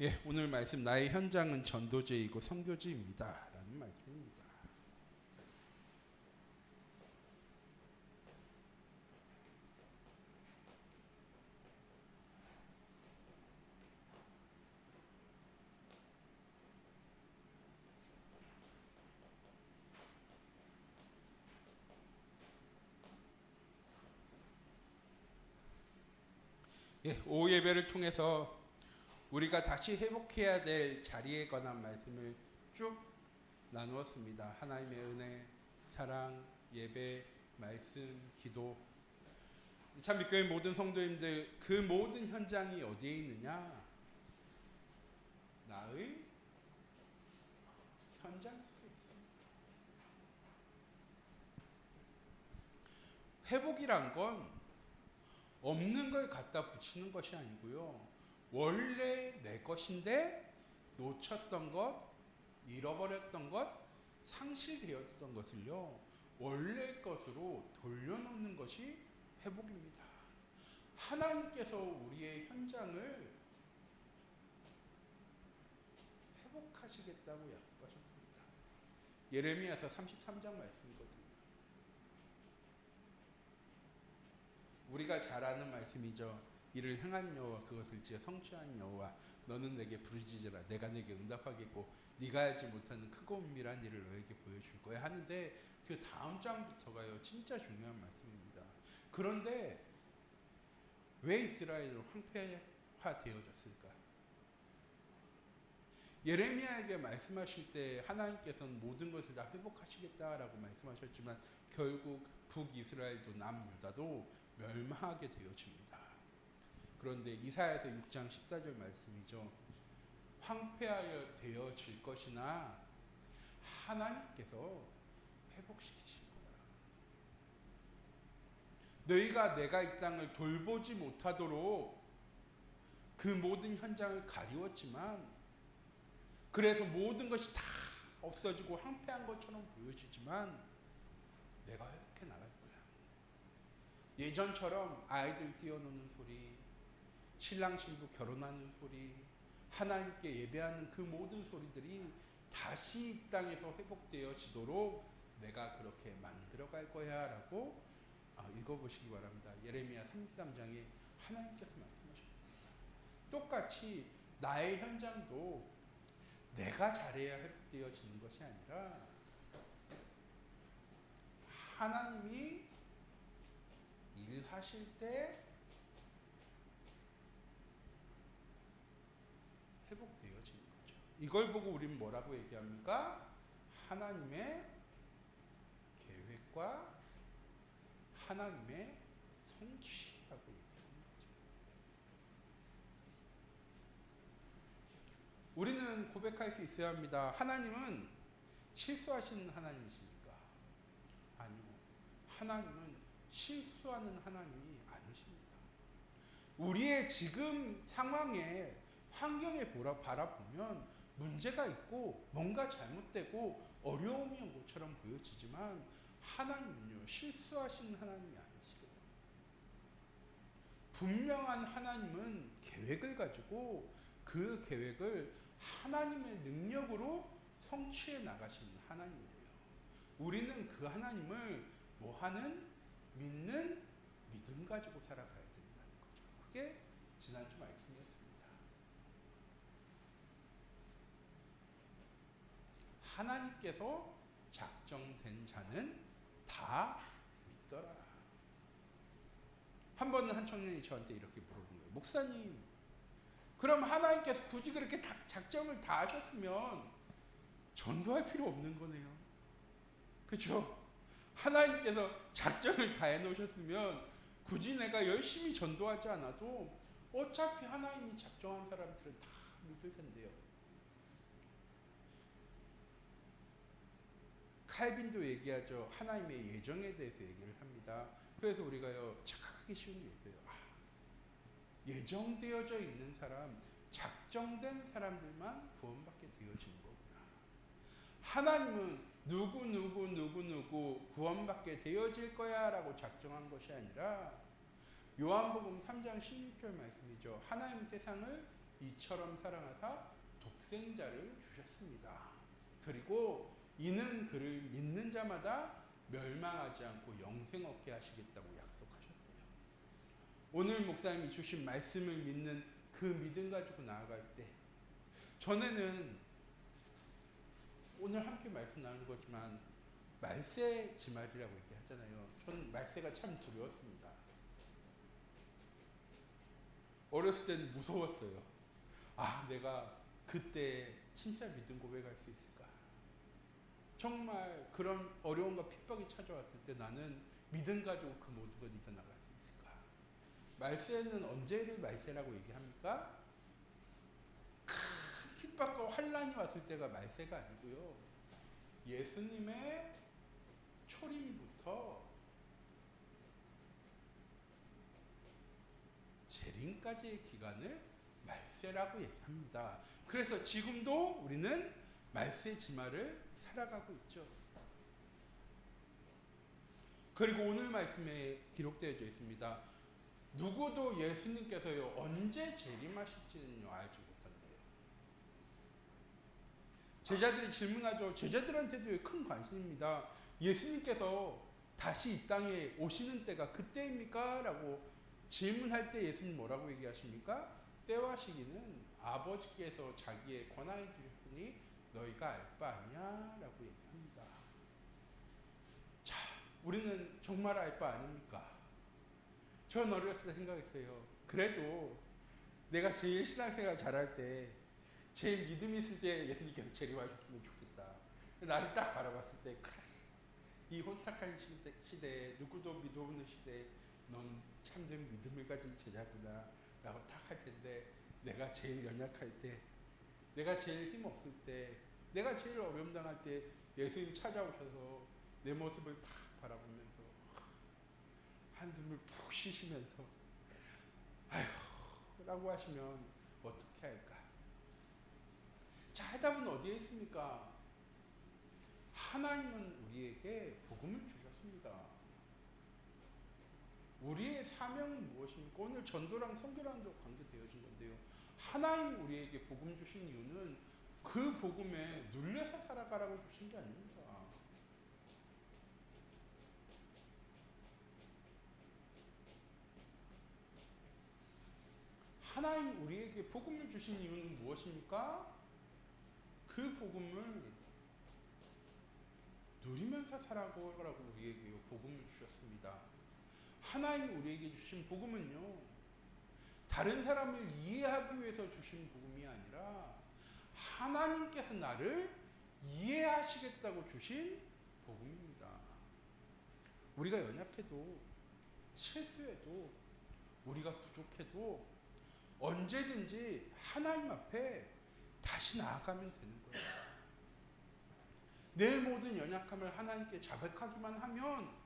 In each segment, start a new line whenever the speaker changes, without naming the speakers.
예, 오늘 말씀 나의 현장은 전도제이고 선교지입니다 라는 말씀입니다. 예, 오후 예배를 통해서 우리가 다시 회복해야 될 자리에 관한 말씀을 쭉 나누었습니다. 하나님의 은혜, 사랑, 예배, 말씀, 기도. 참 믿교회 모든 성도님들, 그 모든 현장이 어디에 있느냐? 나의 현장 속에 있습니다. 회복이란 건 없는 걸 갖다 붙이는 것이 아니고요. 원래 내 것인데 놓쳤던 것, 잃어버렸던 것, 상실되었던 것을요, 원래 것으로 돌려놓는 것이 회복입니다. 하나님께서 우리의 현장을 회복하시겠다고 약속하셨습니다. 예레미야서 33장 말씀이거든요. 우리가 잘 아는 말씀이죠. 이를 행한 여호와 그것을 지어 성취한 여호와 너는 내게 부르짖으라 내가 내게 응답하겠고 네가 알지 못하는 크고 은밀한 일을 너에게 보여줄 거야 하는데, 그 다음 장부터가요 진짜 중요한 말씀입니다. 그런데 왜 이스라엘은 황폐화되어졌을까? 예레미야에게 말씀하실 때 하나님께서는 모든 것을 다 회복하시겠다라고 말씀하셨지만 결국 북이스라엘도 남유다도 멸망하게 되어집니다. 그런데 이사야서 6장 14절 말씀이죠. 황폐하여 되어질 것이나 하나님께서 회복시키실 거야. 너희가 내가 이 땅을 돌보지 못하도록 그 모든 현장을 가리웠지만, 그래서 모든 것이 다 없어지고 황폐한 것처럼 보여지지만 내가 회복해 나갈 거야. 예전처럼 아이들 뛰어노는 소리, 신랑 신부 결혼하는 소리, 하나님께 예배하는 그 모든 소리들이 다시 이 땅에서 회복되어지도록 내가 그렇게 만들어 갈 거야 라고 읽어보시기 바랍니다. 예레미야 33장에 하나님께서 말씀하셨습니다. 똑같이 나의 현장도 내가 잘해야 회복되어지는 것이 아니라 하나님이 일하실 때 회복되어지는 거죠. 이걸 보고 우리는 뭐라고 얘기합니까? 하나님의 계획과 하나님의 성취라고 얘기하는 거죠. 우리는 고백할 수 있어야 합니다. 하나님은 실수하시는 하나님이십니까? 아니요. 하나님은 실수하는 하나님이 아니십니다. 우리의 지금 상황에, 환경에 바라보면 문제가 있고 뭔가 잘못되고 어려움이 온 것처럼 보여지지만 하나님은요, 실수하시는 하나님이 아니시거든요. 분명한 하나님은 계획을 가지고 그 계획을 하나님의 능력으로 성취해 나가시는 하나님이래요. 우리는 그 하나님을 뭐하는? 믿는 믿음 가지고 살아가야 된다는 거죠. 그게 지난주 말씀이었습니다. 하나님께서 작정된 자는 다 믿더라. 한 번은 한 청년이 저한테 이렇게 물어본 거예요. 목사님, 그럼 하나님께서 굳이 그렇게 작정을 다 하셨으면 전도할 필요 없는 거네요. 그렇죠? 하나님께서 작정을 다 해놓으셨으면 굳이 내가 열심히 전도하지 않아도 어차피 하나님이 작정한 사람들은 다 믿을 텐데요. 칼빈도 얘기하죠. 하나님의 예정에 대해서 얘기를 합니다. 그래서 우리가요, 착각하기 쉬운 게 있어요. 예정되어져 있는 사람, 작정된 사람들만 구원받게 되어지는 거구나. 하나님은 누구 구원받게 되어질 거야 라고 작정한 것이 아니라 요한복음 3장 16절 말씀이죠. 하나님 세상을 이처럼 사랑하사 독생자를 주셨습니다. 그리고 이는 그를 믿는 자마다 멸망하지 않고 영생 얻게 하시겠다고 약속하셨대요. 오늘 목사님이 주신 말씀을 믿는 그 믿음 가지고 나아갈 때, 전에는 오늘 함께 말씀 나누는 거지만 말세 지말이라고 얘기하잖아요. 전 말세가 참 두려웠습니다. 어렸을 때는 무서웠어요. 아, 내가 그때 진짜 믿음 고백할 수 있을까? 정말 그런 어려움과 핍박이 찾아왔을 때 나는 믿음 가지고 그 모든 걸 이겨나갈 수 있을까? 말세는 언제를 말세라고 얘기합니까? 큰 핍박과 환란이 왔을 때가 말세가 아니고요. 예수님의 초림부터 재림까지의 기간을 말세라고 얘기합니다. 그래서 지금도 우리는 말세 지말을 살아가고 있죠. 그리고 오늘 말씀에 기록되어 있습니다. 누구도 예수님께서요 언제 재림하실지는요 알지 못한대요. 제자들이 질문하죠. 제자들한테도 큰 관심입니다. 예수님께서 다시 이 땅에 오시는 때가 그때입니까? 라고 질문할 때 예수님 뭐라고 얘기하십니까? 때와 시기는 아버지께서 자기의 권한에 주셨으니 너희가 알 바 아니야 라고 얘기합니다. 자, 우리는 정말 알 바 아닙니까? 전 어렸을 때 생각했어요. 그래도 내가 제일 신앙생활 잘할 때, 제일 믿음이 있을 때 예수님께서 재림하셨으면 좋겠다. 나를 딱 바라봤을 때, 이 혼탁한 시대에, 누구도 믿어 없는 시대에 넌 참된 믿음을 가진 제자구나 라고 딱 할 텐데, 내가 제일 연약할 때, 내가 제일 힘없을 때, 내가 제일 어려움 당할 때 예수님이 찾아오셔서 내 모습을 딱 바라보면서 한숨을 푹 쉬시면서 아휴 라고 하시면 어떻게 할까? 자, 해답은 어디에 있습니까? 하나님은 우리에게 복음을 주셨습니다. 우리의 사명은 무엇입니까? 오늘 전도랑 선교랑도 관계되어진 건데요. 하나님 우리에게 복음 주신 이유는 그 복음에 눌려서 살아가라고 주신 게 아닙니다. 하나님 우리에게 복음을 주신 이유는 무엇입니까? 그 복음을 누리면서 살아가라고 우리에게 복음을 주셨습니다. 하나님 우리에게 주신 복음은요, 다른 사람을 이해하기 위해서 주신 복음이 아니라 하나님께서 나를 이해하시겠다고 주신 복음입니다. 우리가 연약해도, 실수해도, 우리가 부족해도 언제든지 하나님 앞에 다시 나아가면 되는 거예요. 내 모든 연약함을 하나님께 자백하기만 하면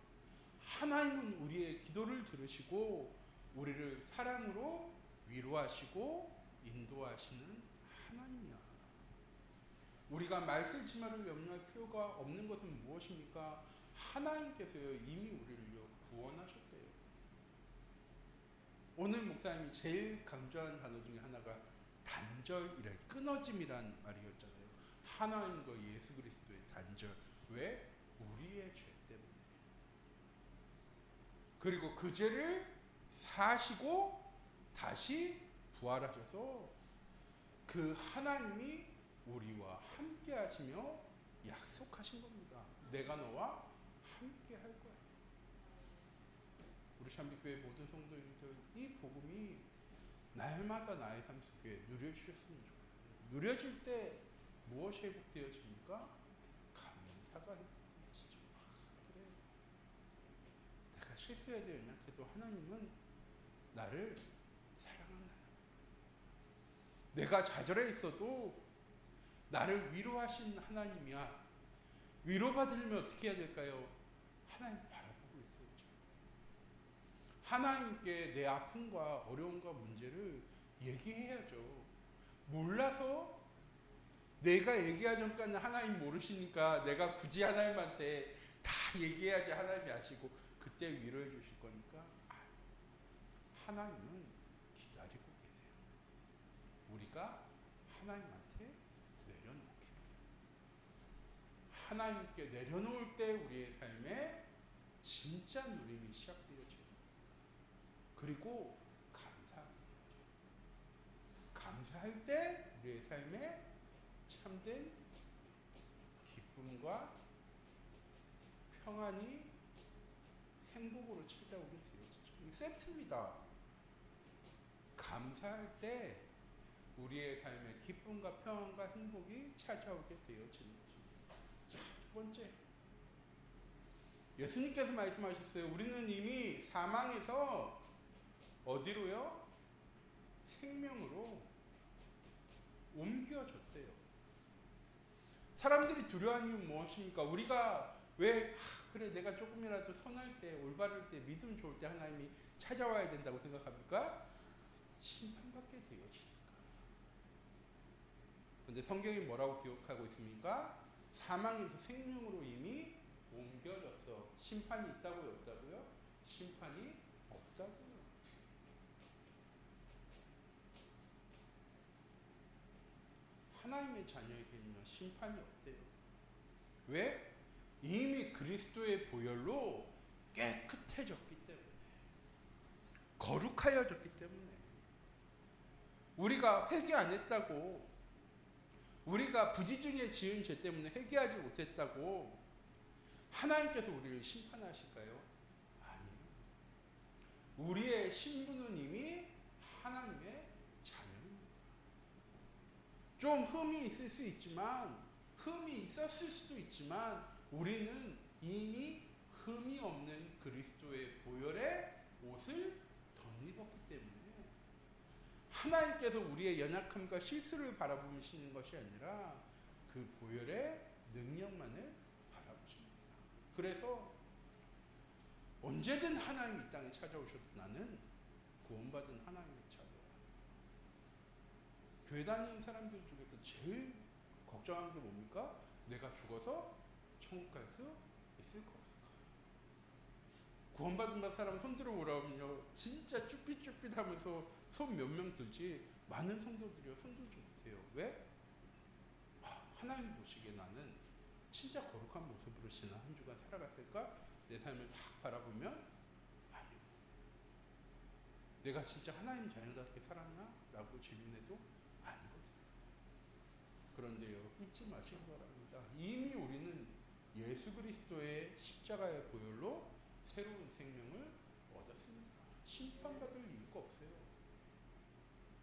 하나님은 우리의 기도를 들으시고 우리를 사랑으로 위로하시고 인도하시는 하나님이야. 우리가 말세 지말을 염려할 필요가 없는 것은 무엇입니까? 하나님께서요 이미 우리를 구원하셨대요. 오늘 목사님이 제일 강조한 단어 중에 하나가 단절이란, 끊어짐이란 말이었잖아요. 하나님과 예수 그리스도의 단절. 왜? 우리의 죄 때문에. 그리고 그 죄를 사시고 다시 부활하셔서 그 하나님이 우리와 함께 하시며 약속하신 겁니다. 내가 너와 함께 할 거야. 우리 샴비교회 모든 성도님들, 이 복음이 날마다 나의 삶 속에 누려주셨으면 좋겠어요. 누려질 때 무엇이 회복되어집니까? 감사가 회복되어지죠. 그래, 내가 실수해도 연약해도 하나님은 나를 사랑하는 하나님. 내가 좌절해 있어도 나를 위로하신 하나님이야. 위로받으려면 어떻게 해야 될까요? 하나님 바라보고 있어야죠. 하나님께 내 아픔과 어려움과 문제를 얘기해야죠. 몰라서 내가 얘기하기 전까지는 하나님 모르시니까 내가 굳이 하나님한테 다 얘기해야지 하나님이 아시고 그때 위로해 주실 거니까. 하나님은 기다리고 계세요. 우리가 우리가 하나님한테 내려놓게. 하나님께 내려놓을 때 우리의 삶에 진짜 누림이 시작되어져요. 그리고 감사할 때 우리의 삶에 참된 기쁨과 평안이 행복으로 찾아오게 되어지죠. 이 세트입니다. 감사할 때 우리의 삶에 기쁨과 평안과 행복이 찾아오게 되어지는 것입니다. 자, 두 번째. 예수님께서 말씀하셨어요. 우리는 이미 사망에서 어디로요? 생명으로 옮겨졌대요. 사람들이 두려워하는 이유는 무엇입니까? 우리가 왜 그래 내가 조금이라도 선할 때 올바를 때 믿음 좋을 때 하나님이 찾아와야 된다고 생각합니까? 심판받게 되어지니까. 그런데 성경이 뭐라고 기록하고 있습니까? 사망에서 생명으로 이미 옮겨졌어. 심판이 있다고요? 없다고요? 심판이 없다고요. 하나님의 자녀에게는요 심판이 없대요. 왜? 이미 그리스도의 보혈로 깨끗해졌기 때문에, 거룩하여졌기 때문에. 우리가 회개 안 했다고, 우리가 부지중에 지은 죄 때문에 회개하지 못했다고 하나님께서 우리를 심판하실까요? 아니요. 우리의 신분은 이미 하나님의 자녀입니다. 좀 흠이 있을 수 있지만, 흠이 있었을 수도 있지만 우리는 이미 흠이 없는 그리스도의 보혈의 옷을 덧입었기 때문에 하나님께서 우리의 연약함과 실수를 바라보시는 것이 아니라 그 보혈의 능력만을 바라보십니다. 그래서 언제든 하나님 이 땅에 찾아오셔도 나는 구원받은 하나님의 자녀야. 교회 다니는 사람들 중에서 제일 걱정하는 게 뭡니까? 내가 죽어서 천국 갈 수 있을까 없을까? 구원받은 사람 손 들어 오라면요 진짜 쭈삣쭈삣 하면서 손 몇 명 들지 많은 성도들이요 손 들지 못해요. 왜? 하나님 보시기에 나는 진짜 거룩한 모습으로 지난 한 주간 살아갔을까? 내 삶을 딱 바라보면 아니요. 내가 진짜 하나님 자녀답게 살았나? 라고 질문해도 아니거든요. 그런데요 잊지 마시기 바랍니다. 이미 우리는 예수 그리스도의 십자가의 보혈로 새로운 생명을 얻었습니다. 심판받을 이유가 없어요.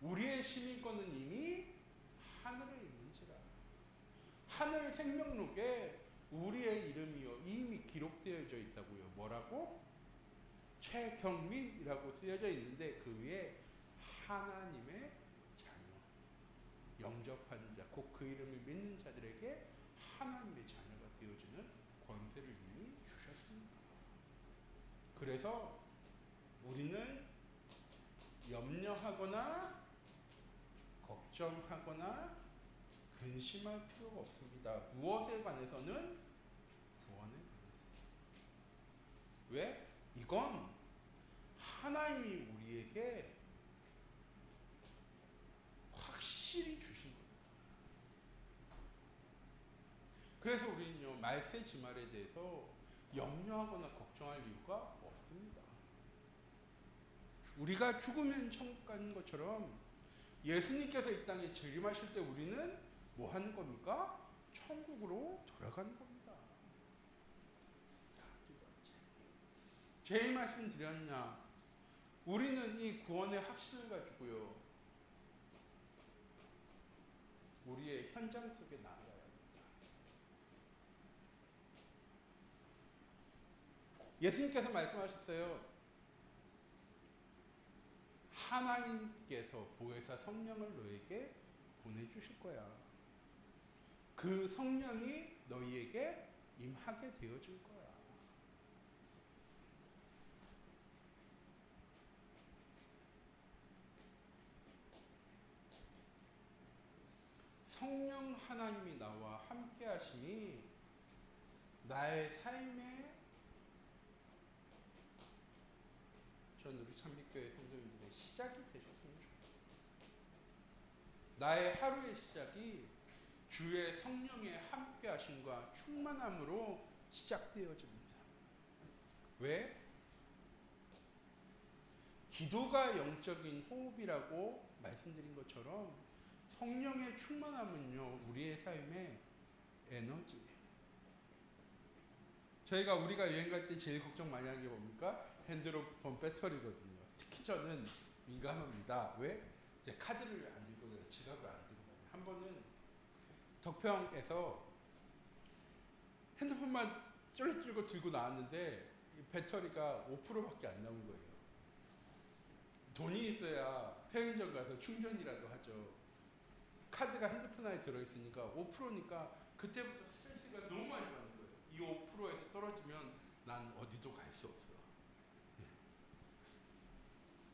우리의 시민권은 이미 하늘에 있는지라. 하늘 생명록에 우리의 이름이요 이미 기록되어져 있다고요. 뭐라고? 최경민이라고 쓰여져 있는데 그 위에 하나님의 자녀, 영접한 자, 곧 그 이름을 믿는 자들에게 하나님의 자녀가 되어주는 권세를 이미 주셨습니다. 그래서 우리는 염려하거나 걱정하거나 근심할 필요가 없습니다. 무엇에 관해서는? 구원에 관해서. 왜? 이건 하나님이 우리에게 확실히 주신 겁니다. 그래서 우리는요 말세지말에 대해서 염려하거나 걱정할 이유가 없습니다. 우리가 죽으면 천국 가는 것처럼 예수님께서 이 땅에 재림하실 때 우리는 뭐 하는 겁니까? 천국으로 돌아가는 겁니다. 자, 두 번째. 제일 말씀드렸냐? 우리는 이 구원의 확신을 가지고요 우리의 현장 속에 나아가야 합니다. 예수님께서 말씀하셨어요. 하나님께서 보혜사 성령을 너에게 보내주실 거야. 그 성령이 너희에게 임하게 되어질 거야. 성령 하나님이 나와 함께 하심이 나의 삶에 전 우리 참빛교회 성도님들의 시작이 되셨으면 좋겠어요. 나의 하루의 시작이 주의 성령의 함께 하심과 충만함으로 시작되어집니다. 왜? 기도가 영적인 호흡이라고 말씀드린 것처럼 성령의 충만함은요, 우리의 삶의 에너지예요. 우리가 여행 갈 때 제일 걱정 많이 하는 게 뭡니까? 핸드폰 배터리거든요. 특히 저는 민감합니다. 왜? 이제 카드를 안 들고 가요. 지갑을 안 들고 가요. 한 번은 덕평에서 핸드폰만 쫄쫄고 들고 나왔는데 배터리가 5%밖에 안 남은 거예요. 돈이 있어야 편의점 가서 충전이라도 하죠. 카드가 핸드폰 안에 들어있으니까 5%니까 그때부터 스트레스가 너무 많이 받는 거예요. 이 5%에서 떨어지면 난 어디도 갈 수 없어요.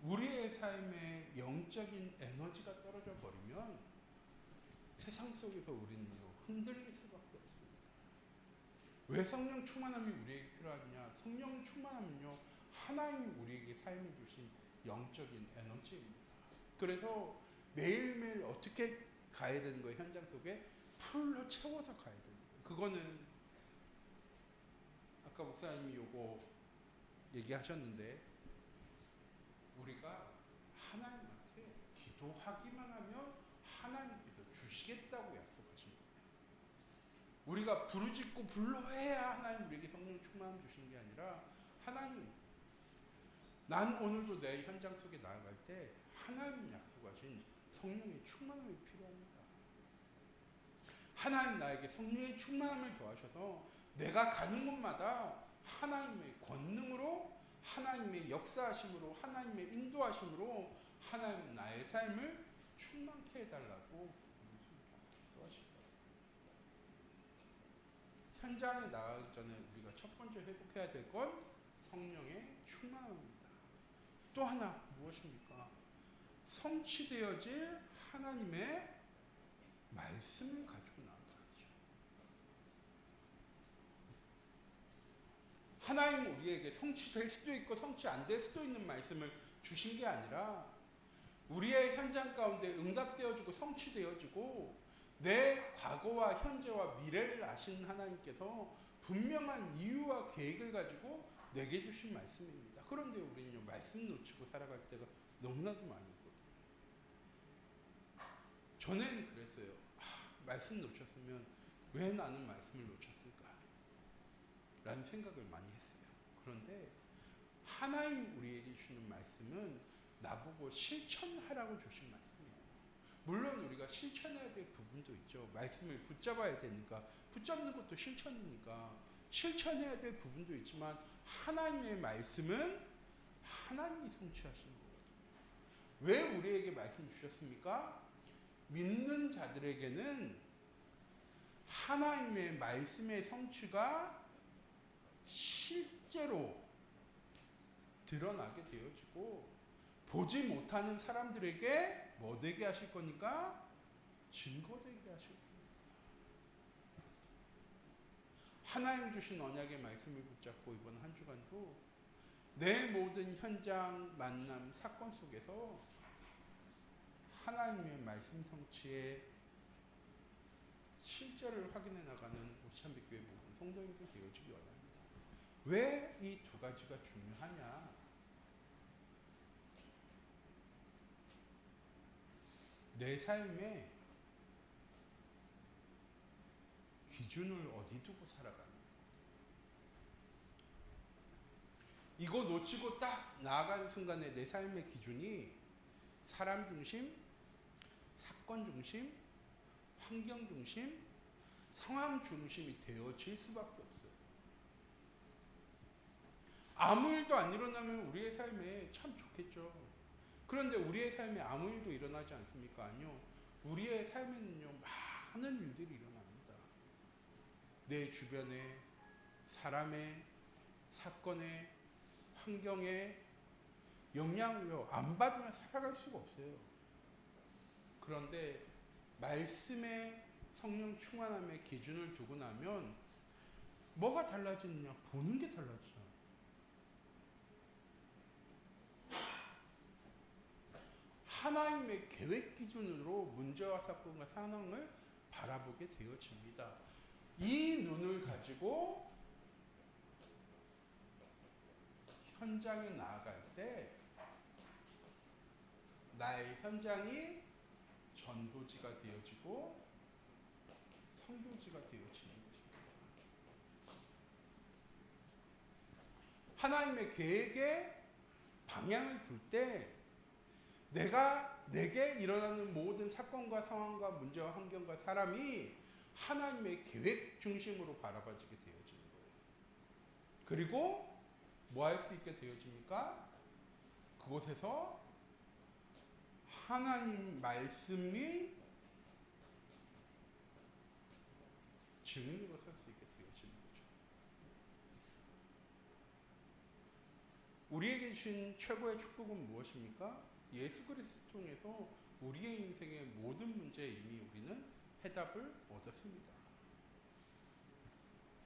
우리의 삶에 영적인 에너지가 떨어져 버리면 세상 속에서 우리는요, 흔들릴 수밖에 없습니다. 왜 성령 충만함이 우리에게 필요하냐? 성령 충만함은요, 하나님 우리에게 삶에 주신 영적인 에너지입니다. 그래서 매일매일 어떻게 가야 되는 거예요? 현장 속에 풀로 채워서 가야 되는 거예요. 그거는 아까 목사님이 요거 얘기하셨는데, 우리가 하나님한테 기도하기만 하면 하나님께서 주시겠다고 약속하신 거예요. 우리가 부르짖고 불러해야 하나님 우리에게 성령 충만함 주시는 게 아니라, 하나님, 난 오늘도 내 현장 속에 나아갈 때 하나님 약속하신 성령의 충만함이 필요합니다. 하나님 나에게 성령의 충만함을 더하셔서 내가 가는 곳마다 하나님의 권능으로, 하나님의 역사하심으로, 하나님의 인도하심으로 하나님 나의 삶을 충만케 해달라고 기도하십니다. 현장에 나가기 전에 우리가 첫 번째 회복해야 될 건 성령의 충만함입니다. 또 하나 무엇입니까? 성취되어질 하나님의 말씀을 가지고 나아가야죠. 하나님은 우리에게 성취될 수도 있고 성취 안 될 수도 있는 말씀을 주신 게 아니라, 우리의 현장 가운데 응답되어지고 성취되어지고 내 과거와 현재와 미래를 아시는 하나님께서 분명한 이유와 계획을 가지고 내게 주신 말씀입니다. 그런데 우리는요, 말씀 놓치고 살아갈 때가 너무나도 많이 있거든요. 전에는 그랬어요. 말씀 놓쳤으면 왜 나는 말씀을 놓쳤을까? 라는 생각을 많이 했어요. 그런데 하나님 우리에게 주시는 말씀은 나보고 실천하라고 주신 말씀이에요. 물론 우리가 실천해야 될 부분도 있죠. 말씀을 붙잡아야 되니까, 붙잡는 것도 실천이니까 실천해야 될 부분도 있지만, 하나님의 말씀은 하나님이 성취하시는 거거든요. 왜 우리에게 말씀 주셨습니까? 믿는 자들에게는 하나님의 말씀의 성취가 실제로 드러나게 되어지고, 보지 못하는 사람들에게 뭐 되게 하실 거니까? 증거되게 하실 겁니다. 하나님 주신 언약의 말씀을 붙잡고 이번 한 주간도 내 모든 현장, 만남, 사건 속에서 하나님의 말씀 성취의 실제를 확인해 나가는 오시찬빛교회 모든 성도님들 되어지기 원합니다. 왜 이 두 가지가 중요하냐? 내 삶의 기준을 어디 두고 살아가는 거예요. 이거 놓치고 딱 나아가는 순간에 내 삶의 기준이 사람 중심, 사건 중심, 환경 중심, 상황 중심이 되어질 수밖에 없어요. 아무 일도 안 일어나면 우리의 삶에 참 좋겠죠. 그런데 우리의 삶에 아무 일도 일어나지 않습니까? 아니요. 우리의 삶에는요, 많은 일들이 일어납니다. 내 주변에, 사람의, 사건의, 환경에 영향을 안 받으면 살아갈 수가 없어요. 그런데 말씀의 성령 충만함의 기준을 두고 나면 뭐가 달라지느냐? 보는 게 달라지죠. 하나님의 계획 기준으로 문제와 사건과 상황을 바라보게 되어집니다. 이 눈을 가지고 현장에 나아갈 때 나의 현장이 전도지가 되어지고 선교지가 되어지는 것입니다. 하나님의 계획에 방향을 둘 때 내게 일어나는 모든 사건과 상황과 문제와 환경과 사람이 하나님의 계획 중심으로 바라봐지게 되어지는 거예요. 그리고 뭐 할 수 있게 되어집니까? 그곳에서 하나님 말씀이 증인으로 설 수 있게 되어지는 거죠. 우리에게 주신 최고의 축복은 무엇입니까? 예수 그리스도를 통해서 우리의 인생의 모든 문제에 이미 우리는 해답을 얻었습니다.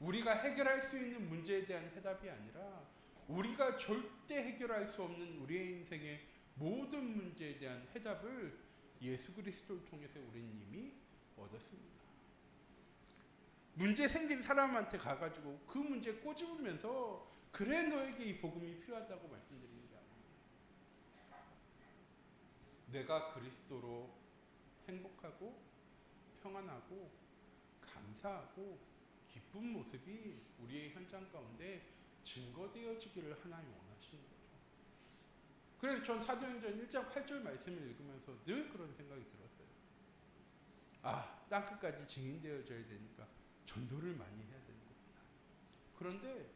우리가 해결할 수 있는 문제에 대한 해답이 아니라 우리가 절대 해결할 수 없는 우리의 인생의 모든 문제에 대한 해답을 예수 그리스도를 통해서 우리는 이미 얻었습니다. 문제 생긴 사람한테 가가지고 그 문제 꼬집으면서 그래 너에게 이 복음이 필요하다고 말씀드리는 게 아니에요. 내가 그리스도로 행복하고 평안하고 감사하고 기쁜 모습이 우리의 현장 가운데 증거되어지기를 하나님 원하시는 거죠. 그래서 전 사도행전 1장 8절 말씀을 읽으면서 늘 그런 생각이 들었어요. 땅끝까지 증인되어져야 되니까 전도를 많이 해야 되는 겁니다. 그런데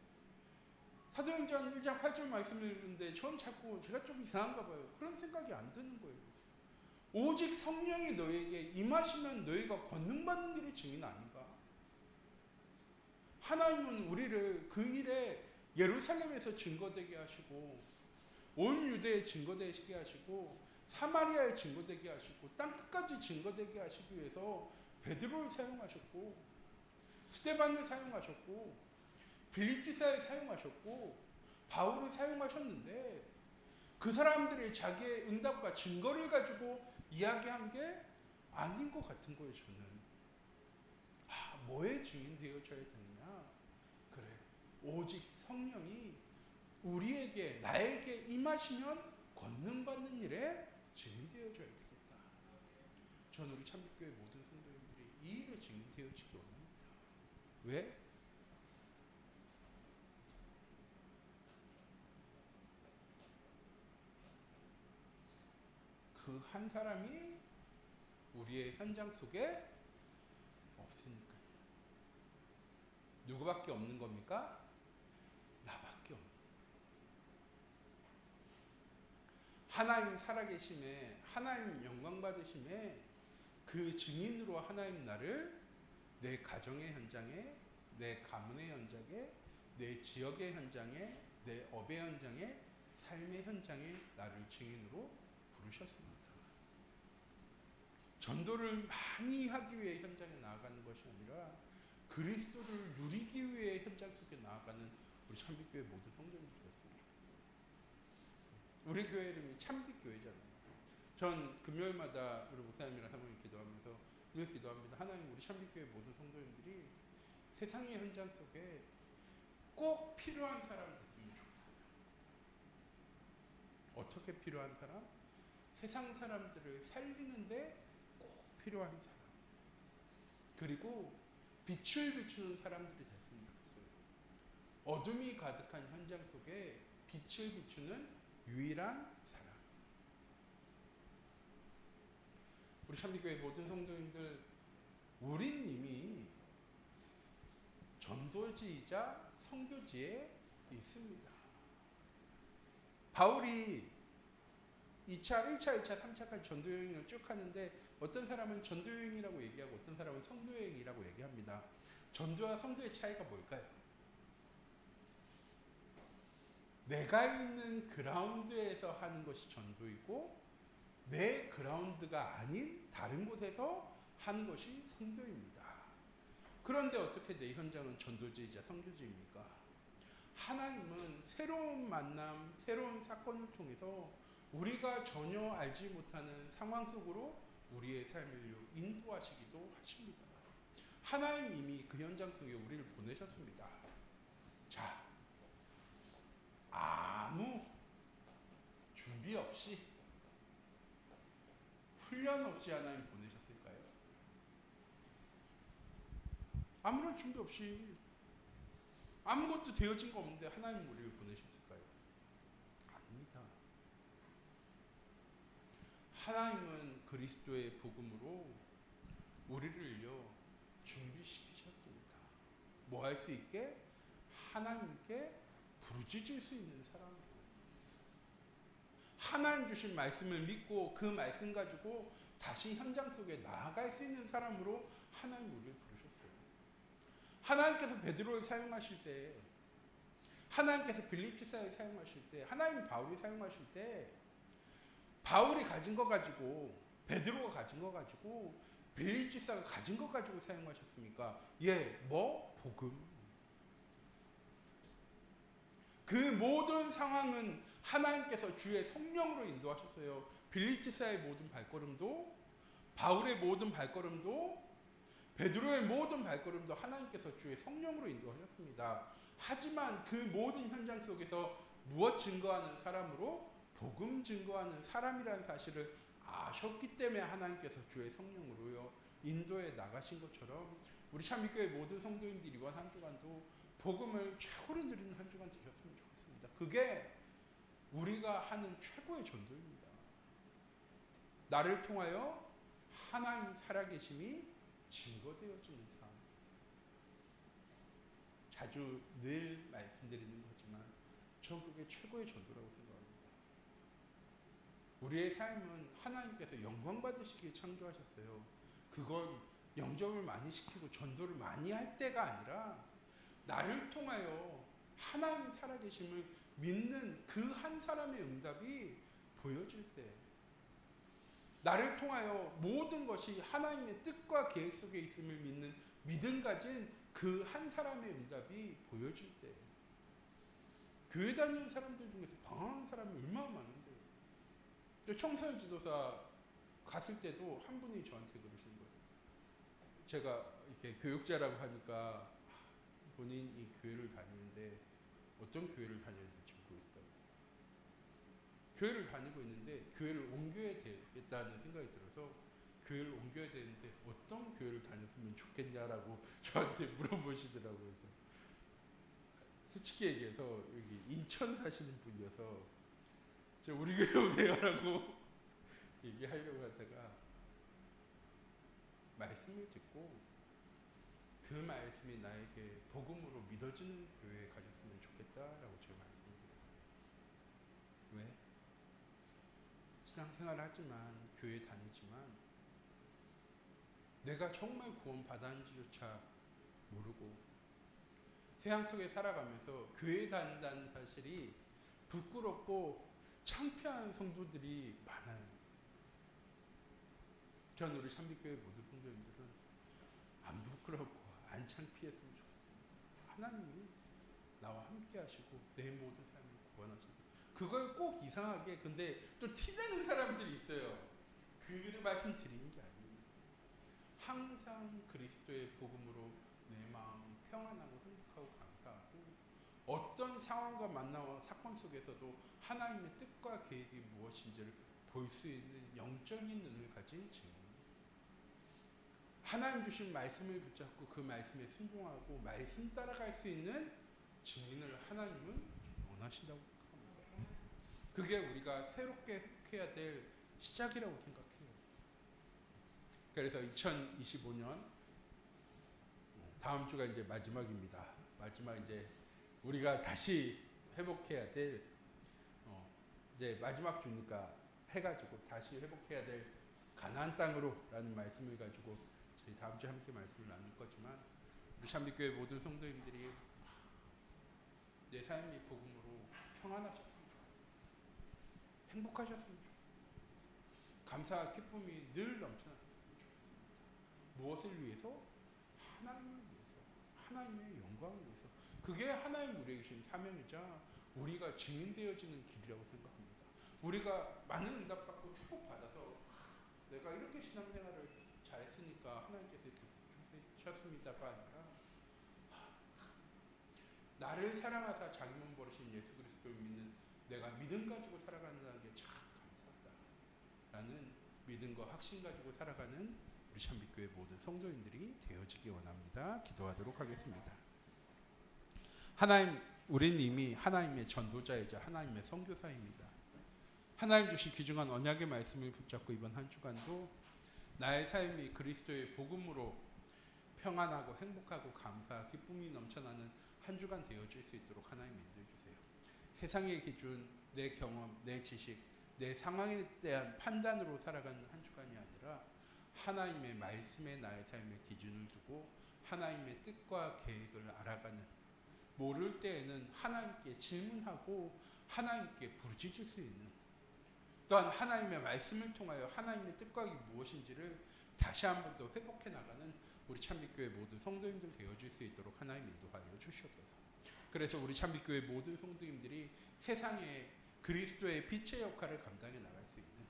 사도행전 1장 8절 말씀을 읽는데 전 자꾸 제가 좀 이상한가 봐요. 그런 생각이 안 드는 거예요. 오직 성령이 너에게 임하시면 너희가 권능받는 길의 증인 아닌가? 하나님은 우리를 그 일에 예루살렘에서 증거되게 하시고 온 유대에 증거되게 하시고 사마리아에 증거되게 하시고 땅끝까지 증거되게 하시기 위해서 베드로를 사용하셨고 스데반을 사용하셨고 빌립지사에 사용하셨고 바울을 사용하셨는데 그 사람들이 자기의 응답과 증거를 가지고 이야기한 게 아닌 것 같은 거예요. 저는 뭐에 증인 되어져야 되느냐? 그래, 오직 성령이 우리에게 나에게 임하시면 권능받는 일에 증인되어져야 되겠다. 저는 우리 참빛교회 모든 성도님들이 이 일에 증인되어지기 원합니다. 왜? 그 한 사람이 우리의 현장 속에 없으니까. 누구밖에 없는 겁니까? 나밖에 없는. 하나님 살아계심에, 하나님 영광 받으심에 그 증인으로 하나님 나를 내 가정의 현장에, 내 가문의 현장에, 내 지역의 현장에, 내 업의 현장에, 삶의 현장에 나를 증인으로 부르셨습니다. 전도를 많이 하기 위해 현장에 나아가는 것이 아니라 그리스도를 누리기 위해 현장 속에 나아가는 우리 참빛교회 모든 성도님들이었으면 좋겠어요. 우리 교회 이름이 참빛교회잖아요. 전 금요일마다 우리 목사님이랑 사모님 기도하면서 늘 기도합니다. 하나님, 우리 참빛교회 모든 성도님들이 세상의 현장 속에 꼭 필요한 사람 됐으면 좋겠어요. 어떻게 필요한 사람? 세상 사람들을 살리는데 꼭 필요한 사람. 그리고 빛을 비추는 사람들이 됐으면 좋겠어요. 어둠이 가득한 현장 속에 빛을 비추는 유일한 사람. 우리 참빛교회 모든 성도님들, 우린 이미 전도지이자 선교지에 있습니다. 바울이 1차, 2차, 3차까지 전도여행을 쭉 하는데 어떤 사람은 전도여행이라고 얘기하고 어떤 사람은 선교여행이라고 얘기합니다. 전도와 선교의 차이가 뭘까요? 내가 있는 그라운드에서 하는 것이 전도이고 내 그라운드가 아닌 다른 곳에서 하는 것이 선교입니다. 그런데 어떻게 내 현장은 전도지이자 선교지입니까? 하나님은 새로운 만남, 새로운 사건을 통해서 우리가 전혀 알지 못하는 상황 속으로 우리의 삶을 인도하시기도 하십니다. 하나님 이미 그 현장 속에 우리를 보내셨습니다. 자, 아무 준비 없이, 훈련 없이 하나님 보내셨을까요? 아무런 준비 없이, 아무것도 되어진 거 없는데 하나님 우리를 보내셨을까요? 아닙니다. 하나님은 그리스도의 복음으로 우리를요 준비시키셨습니다. 뭐 할 수 있게? 하나님께 부르짖을 수 있는 사람으로. 하나님 주신 말씀을 믿고 그 말씀 가지고 다시 현장 속에 나아갈 수 있는 사람으로 하나님 우리를 부르셨어요. 하나님께서 베드로를 사용하실 때, 하나님께서 빌립보사를 사용하실 때, 하나님 바울이 사용하실 때, 바울이 가진 거 가지고, 베드로가 가진 거 가지고, 빌립보사가 가진 거 가지고 사용하셨습니까? 예, 뭐? 복음. 그 모든 상황은 하나님께서 주의 성령으로 인도하셨어요. 빌립보사의 모든 발걸음도, 바울의 모든 발걸음도, 베드로의 모든 발걸음도 하나님께서 주의 성령으로 인도하셨습니다. 하지만 그 모든 현장 속에서 무엇 증거하는 사람으로? 복음 증거하는 사람이라는 사실을 아셨기 때문에 하나님께서 주의 성령으로요 인도해 나가신 것처럼 우리 참미교회 모든 성도님들이 이번 한 주간도 복음을 최고로 누리는 한 주간 되셨으면 좋겠습니다. 그게 우리가 하는 최고의 전도입니다. 나를 통하여 하나님 살아계심이 증거되어지는 삶. 자주 늘 말씀드리는 거지만 전 그게 최고의 전도라고 생각합니다. 우리의 삶은 하나님께서 영광 받으시기에 창조하셨어요. 그건 영접을 많이 시키고 전도를 많이 할 때가 아니라 나를 통하여 하나님 살아계심을 믿는 그 한 사람의 응답이 보여질 때, 나를 통하여 모든 것이 하나님의 뜻과 계획 속에 있음을 믿는 믿음 가진 그 한 사람의 응답이 보여질 때, 교회 다니는 사람들 중에서 방황한 사람이 얼마나 많은데, 청소년 지도사 갔을 때도 한 분이 저한테 그러시는 거예요. 제가 이렇게 교육자라고 하니까 본인이 교회를 다니는데 어떤 교회를 다녀야 될지 모르겠다고. 교회를 다니고 있는데 교회를 옮겨야 되겠다는 생각이 들어서 교회를 옮겨야 되는데 어떤 교회를 다녔으면 좋겠냐라고 저한테 물어보시더라고요. 솔직히 얘기해서 여기 인천 사시는 분이어서 저 우리 교회 오세요라고 얘기하려고 하다가 말씀을 듣고 그 말씀이 나에게 복음으로 믿어지는 교회에 가졌으면 좋겠다라고 제가 말씀드렸어요. 왜? 신앙생활을 하지만 교회 다니지만 내가 정말 구원 받았는지조차 모르고 세상 속에 살아가면서 교회 다닌다는 사실이 부끄럽고 창피한 성도들이 많아요. 전 우리 참빛교회 모든 성도님들은 안 부끄럽고 안 창피했으면 좋겠습니다. 하나님이 나와 함께 하시고 내 모든 삶을 구원하시고, 그걸 꼭 이상하게 근데 또 티내는 사람들이 있어요. 그 말씀 드리는 게 아니에요. 항상 그리스도의 복음으로 내 마음이 평안하고 행복하고 감사하고, 어떤 상황과 만나온 사건 속에서도 하나님의 뜻과 계획이 무엇인지를 볼 수 있는 영적인 눈을 가진 증인, 하나님 주신 말씀을 붙잡고 그 말씀에 순종하고 말씀 따라갈 수 있는 증인을 하나님은 원하신다고 생각합니다. 그게 우리가 새롭게 회복해야 될 시작이라고 생각해요. 그래서 2025년 다음 주가 이제 마지막입니다. 마지막 이제 우리가 다시 회복해야 될 이제 마지막 주니까 해가지고 다시 회복해야 될 가나안 땅으로라는 말씀을 가지고 저희 다음 주에 함께 말씀을 나눌 거지만, 우리 참빛교회 모든 성도님들이 내 삶이 복음으로 평안하셨으면 좋겠습니다. 행복하셨으면 좋겠습니다. 감사와 기쁨이 늘 넘쳐나셨으면 좋겠습니다. 무엇을 위해서? 하나님을 위해서, 하나님의 영광을 위해서. 그게 하나님 우리에게 주신 사명이자 우리가 증인되어지는 길이라고 생각합니다. 우리가 많은 응답받고 축복받아서 내가 이렇게 신앙생활을 잘했으니까 하나님께서 이렇게 주셨습니다가 아니라 나를 사랑하사 자기 몸 버리신 예수 그리스도를 믿는 내가 믿음 가지고 살아간다는 게 참 감사하다라는 믿음과 확신 가지고 살아가는 우리 참빛교회 모든 성도님들이 되어지기 원합니다. 기도하도록 하겠습니다. 하나님, 우리는 이미 하나님의 전도자이자 하나님의 선교사입니다. 하나님 주신 귀중한 언약의 말씀을 붙잡고 이번 한 주간도 나의 삶이 그리스도의 복음으로 평안하고 행복하고 감사, 기쁨이 넘쳐나는 한 주간 되어질 수 있도록 하나님 인도해 주세요. 세상의 기준, 내 경험, 내 지식, 내 상황에 대한 판단으로 살아가는 한 주간이 아니라 하나님의 말씀에 나의 삶의 기준을 두고 하나님의 뜻과 계획을 알아가는, 모를 때에는 하나님께 질문하고 하나님께 부르짖을 수 있는, 또한 하나님의 말씀을 통하여 하나님의 뜻과 무엇인지를 다시 한 번 더 회복해 나가는 우리 참빛교회 모든 성도님들 되어줄 수 있도록 하나님 인도하여 주시옵소서. 그래서 우리 참빛교회 모든 성도님들이 세상에 그리스도의 빛의 역할을 감당해 나갈 수 있는,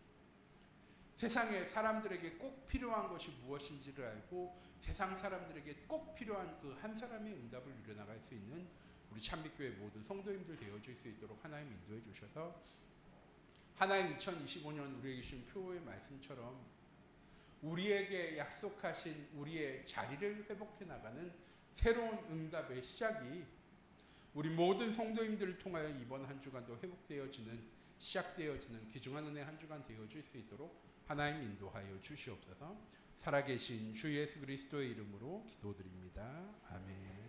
세상에 사람들에게 꼭 필요한 것이 무엇인지를 알고 세상 사람들에게 꼭 필요한 그 한 사람의 응답을 누려나갈 수 있는 우리 참빛교회 모든 성도님들 되어줄 수 있도록 하나님 인도해 주셔서 하나님 2025년 우리에게 주신 표의 말씀처럼 우리에게 약속하신 우리의 자리를 회복해 나가는 새로운 응답의 시작이 우리 모든 성도님들을 통하여 이번 한 주간도 회복되어지는, 시작되어지는 귀중한 은혜 한 주간 되어질 수 있도록 하나님 인도하여 주시옵소서. 살아계신 주 예수 그리스도의 이름으로 기도드립니다. 아멘.